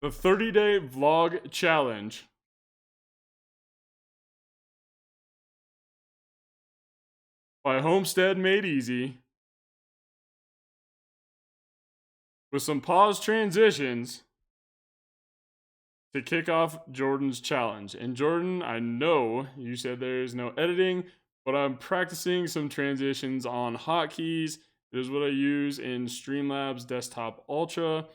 The 30-day vlog challenge by Homestead Made Easy with some pause transitions to kick off Jordan's challenge. And Jordan, I know you said there's no editing, but I'm practicing some transitions on hotkeys. It is what I use in Streamlabs Desktop Ultra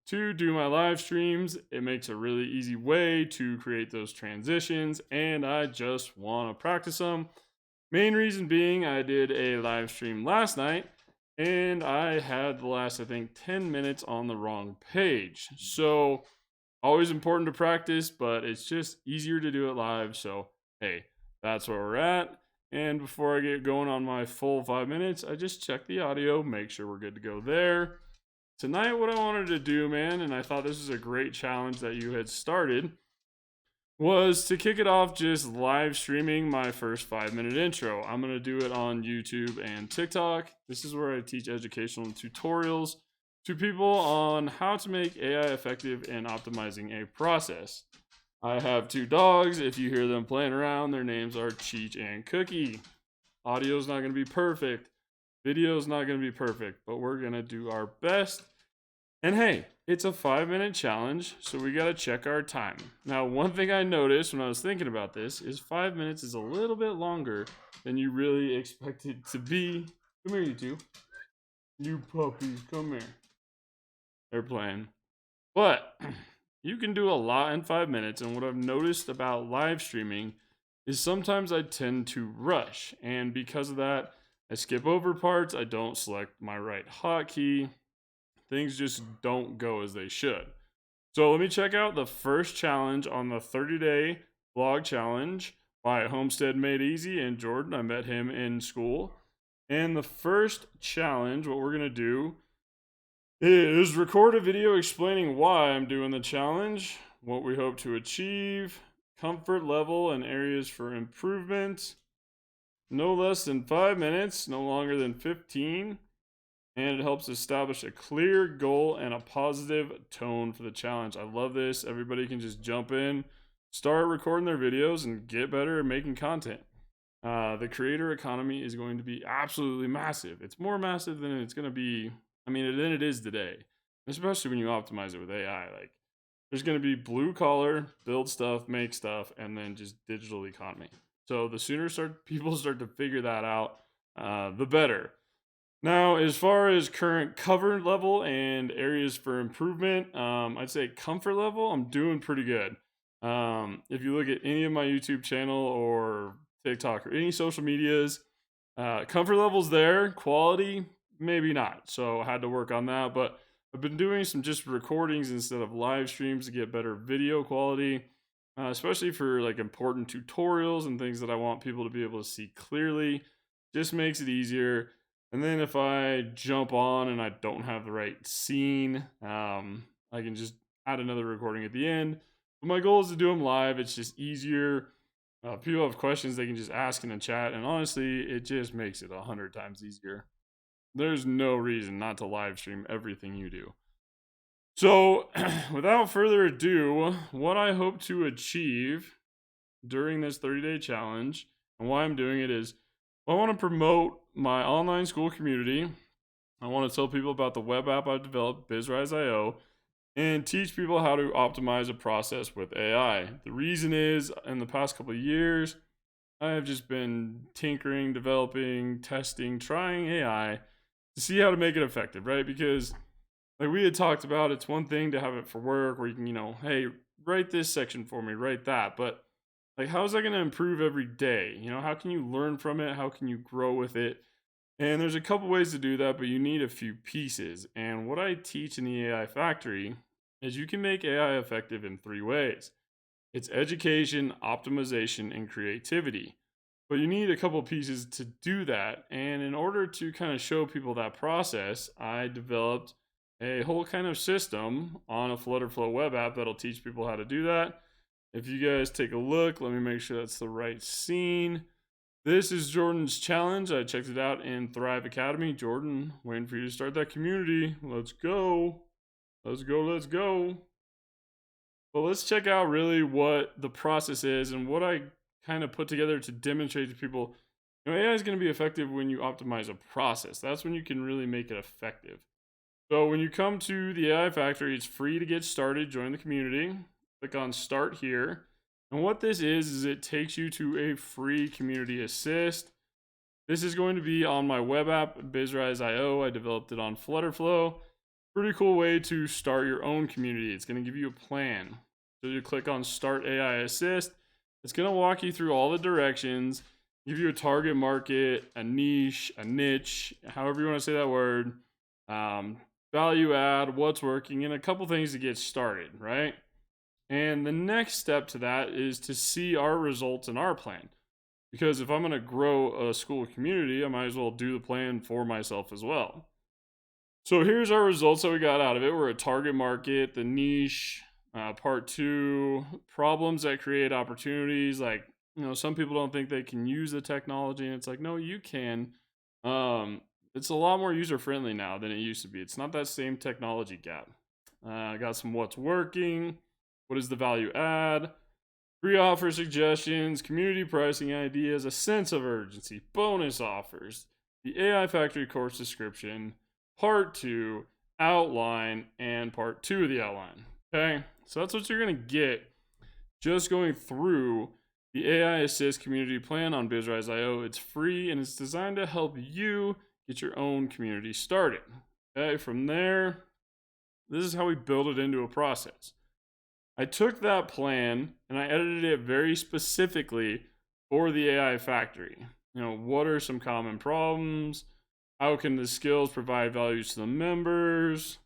to do my live streams. It makes a really easy way to create those transitions, and I just want to practice them. Main reason being, I did a live stream last night and I had the last, I think, 10 minutes on the wrong page. So, always important to practice, but it's just easier to do it live. So, hey, that's where we're at. And before I get going on my full 5 minutes, I just check the audio, make sure we're good to go there. Tonight, what I wanted to do, man, and I thought this was a great challenge that you had started, was to kick it off just live streaming my first 5 minute intro. I'm going to do it on YouTube and TikTok. This is where I teach educational tutorials to people on how to make AI effective in optimizing a process. I have two dogs. If you hear them playing around, their names are Cheech and Cookie. Audio's not going to be perfect. Video's not going to be perfect, but we're going to do our best. And hey, it's a 5 minute challenge, so we got to check our time. Now, one thing I noticed when I was thinking about this is 5 minutes is a little bit longer than you really expect it to be. Come here, you two. You puppies, come here. They're playing. But you can do a lot in 5 minutes, and what I've noticed about live streaming is sometimes I tend to rush, and because of that, I skip over parts, I don't select my right hotkey. Things just don't go as they should. So let me check out the first challenge on the 30-day vlog challenge by Homestead Made Easy and Jordan. I met him in school. And the first challenge, what we're going to do is record a video explaining why I'm doing the challenge, what we hope to achieve, comfort level, and areas for improvement. No less than 5 minutes, no longer than 15. And it helps establish a clear goal and a positive tone for the challenge. I love this. Everybody can just jump in, start recording their videos, and get better at making content. The creator economy is going to be absolutely massive. It's more massive than it's going to be, than it is today, especially when you optimize it with AI. Like, there's going to be blue collar, build stuff, make stuff, and then just digital economy. So the sooner people start to figure that out, the better. Now, as far as current cover level and areas for improvement, I'd say comfort level, I'm doing pretty good. If you look at any of my YouTube channel or TikTok or any social medias, comfort level's there. Quality, maybe not. So I had to work on that. But I've been doing some just recordings instead of live streams to get better video quality, especially for like important tutorials and things that I want people to be able to see clearly. Just makes it easier. And then if I jump on and I don't have the right scene, I can just add another recording at the end. But my goal is to do them live. It's just easier. People have questions they can just ask in the chat. And honestly, it just makes it 100 times easier. There's no reason not to live stream everything you do. So without further ado, what I hope to achieve during this 30-day challenge and why I'm doing it is I want to promote my online school community. I want to tell people about the web app I've developed, BizRise.io, and teach people how to optimize a process with AI. The reason is, in the past couple of years, I have just been tinkering, developing, testing, trying AI to see how to make it effective, right? Because like we had talked about, it's one thing to have it for work where you can, hey, write this section for me, write that, but like, how is that going to improve every day? How can you learn from it? How can you grow with it? And there's a couple ways to do that, but you need a few pieces. And what I teach in the AI Factory is you can make AI effective in 3 ways. It's education, optimization, and creativity. But you need a couple pieces to do that. And in order to kind of show people that process, I developed a whole kind of system on a Flutterflow web app that'll teach people how to do that. If you guys take a look, let me make sure that's the right scene. This is Jordan's challenge. I checked it out in Thrive Academy. Jordan, waiting for you to start that community. Let's go. Let's go. Let's go. But let's check out really what the process is and what I kind of put together to demonstrate to people. AI is going to be effective when you optimize a process. That's when you can really make it effective. So when you come to the AI Factory, it's free to get started. Join the community. Click on Start here. And what this is it takes you to a free community assist. This is going to be on my web app, BizRise.io. I developed it on Flutterflow. Pretty cool way to start your own community. It's going to give you a plan. So you click on Start AI Assist. It's going to walk you through all the directions, give you a target market, a niche, however you want to say that word, value add, what's working, and a couple things to get started, right? And the next step to that is to see our results in our plan. Because if I'm going to grow a school community, I might as well do the plan for myself as well. So here's our results that we got out of it. We're a target market, the niche, part 2, problems that create opportunities. Like, some people don't think they can use the technology, and it's like, no, you can. It's a lot more user friendly now than it used to be. It's not that same technology gap. I got some what's working, what is the value add, free offer suggestions, community pricing ideas, a sense of urgency, bonus offers, the AI Factory course description, part 2, outline, and part 2 of the outline. Okay, so that's what you're going to get just going through the AI Assist community plan on BizRise.io. It's free and it's designed to help you get your own community started. Okay, from there, this is how we build it into a process. I took that plan and I edited it very specifically for the AI Factory. What are some common problems? How can the skills provide values to the members?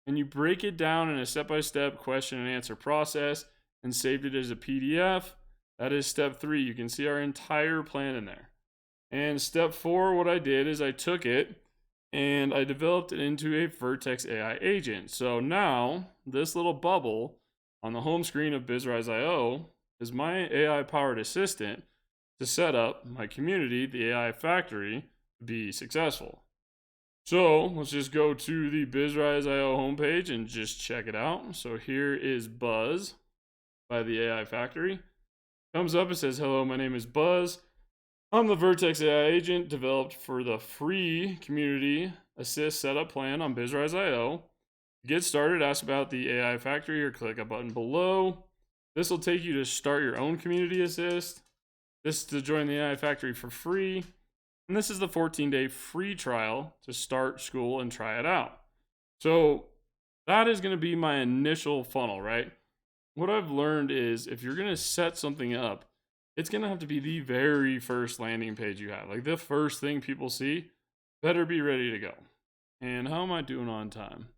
And you break it down in a step-by-step question and answer process and saved it as a PDF. That is step 3. You can see our entire plan in there. And step 4, what I did is I took it and I developed it into a Vertex AI agent. So now this little bubble on the home screen of BizRise.io is my AI-powered assistant to set up my community, the AI Factory, to be successful. So let's just go to the BizRise.io homepage and just check it out. So here is Buzz by the AI Factory. Comes up, it says, hello, my name is Buzz. I'm the Vertex AI agent developed for the free community assist setup plan on BizRise.io. To get started, ask about the AI Factory or click a button below. This will take you to start your own community assist. This is to join the AI Factory for free. And this is the 14-day free trial to start school and try it out. So that is going to be my initial funnel, right? What I've learned is if you're going to set something up, it's going to have to be the very first landing page you have. Like the first thing people see, better be ready to go. And how am I doing on time?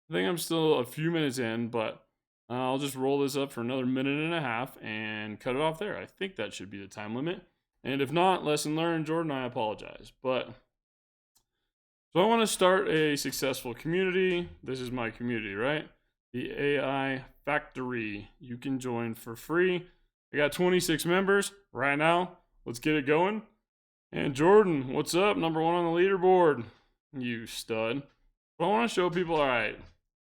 I think I'm still a few minutes in, but I'll just roll this up for another minute and a half and cut it off there. I think that should be the time limit. And if not, lesson learned, Jordan, I apologize. So I want to start a successful community. This is my community, right? The AI Factory. You can join for free. I got 26 members right now. Let's get it going. And Jordan, what's up? Number 1 on the leaderboard. You stud. But I want to show people, all right,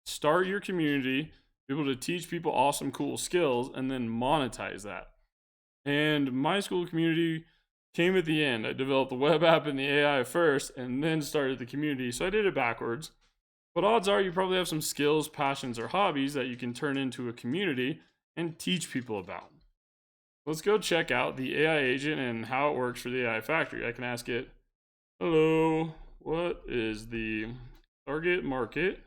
start your community, be able to teach people awesome, cool skills, and then monetize that. And my school community came at the end. I developed the web app and the AI first, and then started the community. So I did it backwards. But odds are you probably have some skills, passions, or hobbies that you can turn into a community and teach people about. Let's go check out the AI agent and how it works for the AI Factory. I can ask it, hello, what is the target market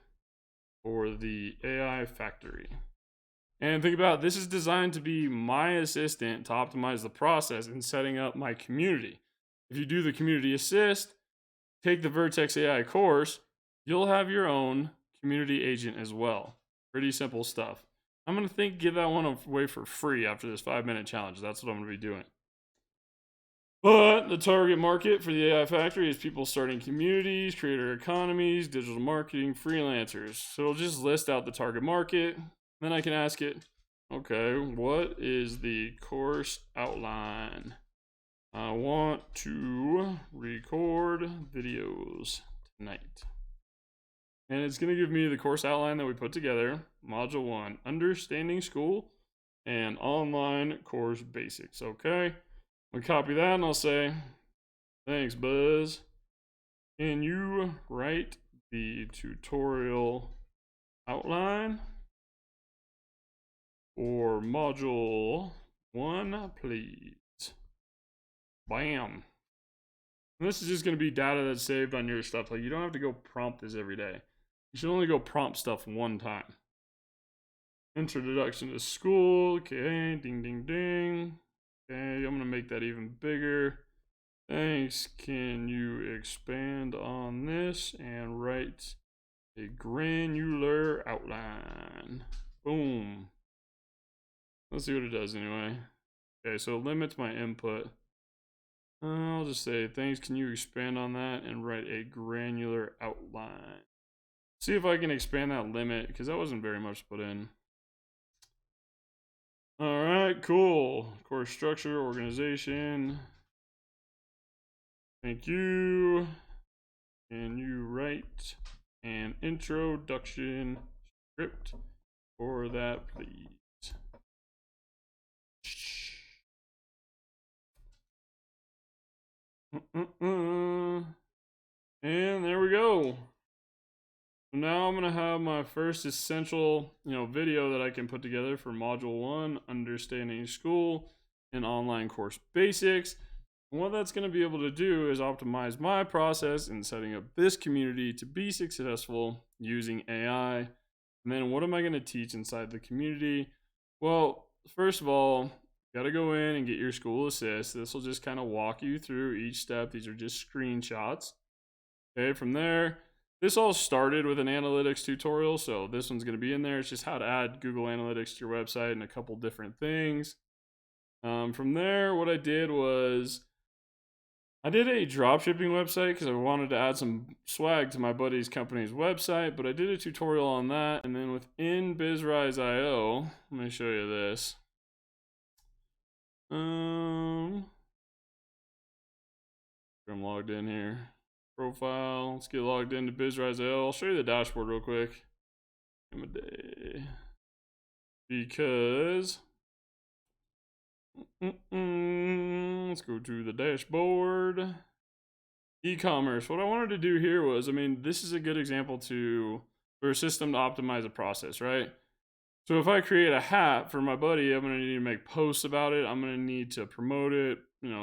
for the AI Factory? And think about it, this is designed to be my assistant to optimize the process in setting up my community. If you do the community assist, take the Vertex AI course, you'll have your own community agent as well. Pretty simple stuff. I'm going to give that one away for free after this 5-minute challenge. That's what I'm going to be doing. But the target market for the AI Factory is people starting communities, creator economies, digital marketing, freelancers. So it'll just list out the target market. Then I can ask it, okay, what is the course outline? I want to record videos tonight. And it's going to give me the course outline that we put together. Module 1, Understanding School and Online Course Basics. Okay. I'll copy that and I'll say, thanks, Buzz. Can you write the tutorial outline for Module 1, please? Bam. And this is just going to be data that's saved on your stuff. Like, you don't have to go prompt this every day. You should only go prompt stuff one time. Introduction to school. Okay, ding, ding, ding. Okay, I'm going to make that even bigger. Thanks. Can you expand on this and write a granular outline? Boom. Let's see what it does anyway. Okay, so it limits my input. I'll just say, thanks, can you expand on that and write a granular outline? See if I can expand that limit, because that wasn't very much to put in. All right, cool. Course structure, organization. Thank you. Can you write an introduction script for that, please? And there we go. Now I'm going to have my first essential, video that I can put together for Module 1, Understanding School and Online Course Basics. And what that's going to be able to do is optimize my process in setting up this community to be successful using AI. And then what am I going to teach inside the community? Well, first of all, you got to go in and get your school assist. This will just kind of walk you through each step. These are just screenshots. Okay, from there, this all started with an analytics tutorial, so this one's going to be in there. It's just how to add Google Analytics to your website and a couple different things. From there, what I did was I did a dropshipping website because I wanted to add some swag to my buddy's company's website, but I did a tutorial on that. And then within BizRise.io, let me show you this. I'm logged in here. Profile. Let's get logged into BizRise.io. I'll show you the dashboard real quick. Give me a day. Because let's go to the dashboard. E-commerce. What I wanted to do here was, this is a good example for a system to optimize a process, right? So if I create a hat for my buddy, I'm going to need to make posts about it. I'm going to need to promote it,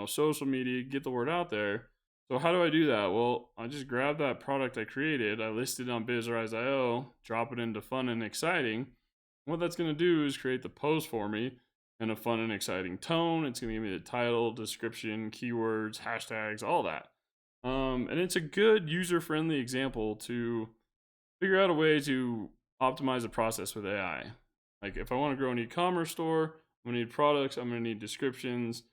social media, get the word out there. So how do I do that? Well, I just grab that product I created. I list it on BizRise.io, drop it into fun and exciting. What that's going to do is create the post for me in a fun and exciting tone. It's going to give me the title, description, keywords, hashtags, all that. And it's a good user-friendly example to figure out a way to optimize the process with AI. Like if I want to grow an e-commerce store, I'm going to need products, I'm going to need descriptions,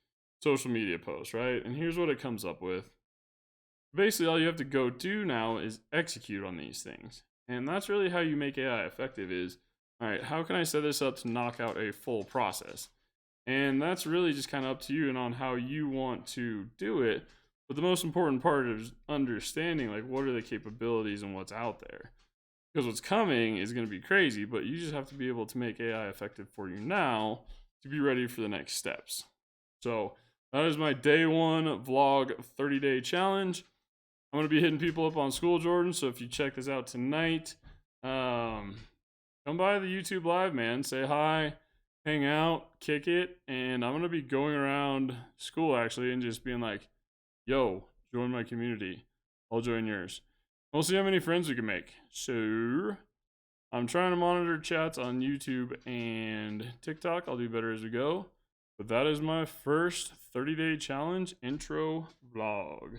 social media posts, right? And here's what it comes up with. Basically, all you have to go do now is execute on these things. And that's really how you make AI effective is, all right, how can I set this up to knock out a full process? And that's really just kind of up to you and on how you want to do it. But the most important part is understanding, like, what are the capabilities and what's out there? Because what's coming is going to be crazy, but you just have to be able to make AI effective for you now to be ready for the next steps. So that is my day 1 vlog 30-day challenge. I'm going to be hitting people up on School Jordan, so if you check this out tonight, come by the YouTube live, man. Say hi, hang out, kick it, and I'm going to be going around school, actually, and just being like, yo, join my community. I'll join yours. We'll see how many friends we can make. So, I'm trying to monitor chats on YouTube and TikTok. I'll do better as we go. But that is my first 30-day challenge intro vlog.